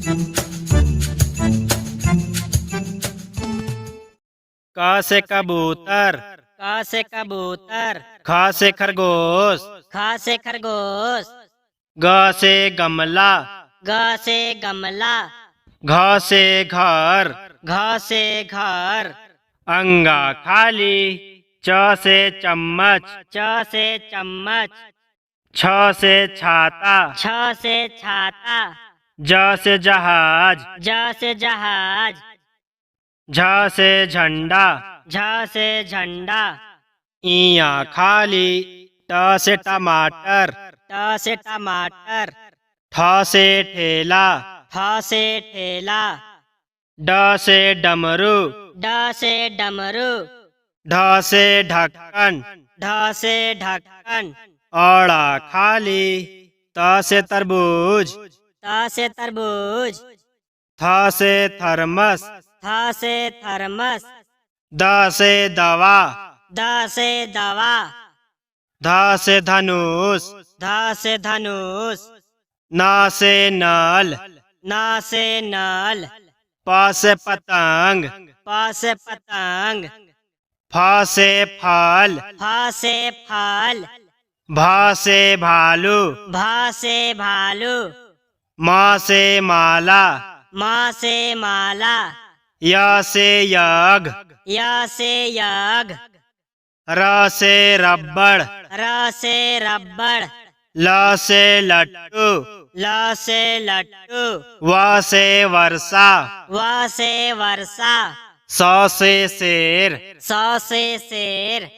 क से कबूतर, क से कबूतर, ख से खरगोश, ख से खरगोश, ग से गमला, ग से गमला, घ से घर, घ से घर, अंगा खाली, च से चम्मच, च से चम्मच, छ से छाता, छ से छाता, ज से जहाज, ज से जहाज, झ से झंडा, झ से झंडा, इया खाली, ट से टमाटर, ट से टमाटर, ठ से ठेला, ठ से ठेला, ड से डमरू, ड से डमरू, ढ से ढक्कन, ढ से ढक्कन, औड़ा खाली, त से तरबूज, त से तरबूज, थ से थर्मस, थ से थर्मस, द से दवा, द से दवा, ध से धनुष, ध से धनुष, न से नल, न से नल, प से पतंग, प से पतंग, फ से फल, फ से फल, भ से भालू, भ से भालू, म से माला, म से माला, य से यज्ञ, य से यज्ञ, र से रबड़, र से रबड़, ल से लट्टू, ल से लट्टू, व से वर्षा, व से वर्षा, स से शेर, स से शेर,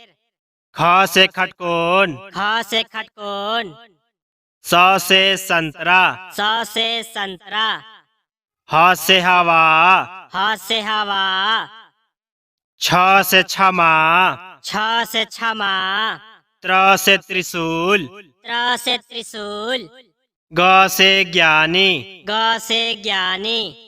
ख से खटकोन, ख से खटकोन, स से संतरा, स से संतरा, ह से हवा, ह से हवा, छ से क्षमा, छ से क्षमा, त्र से त्रिशूल, त्र से त्रिशूल, ग से ज्ञानी, ग से ज्ञानी,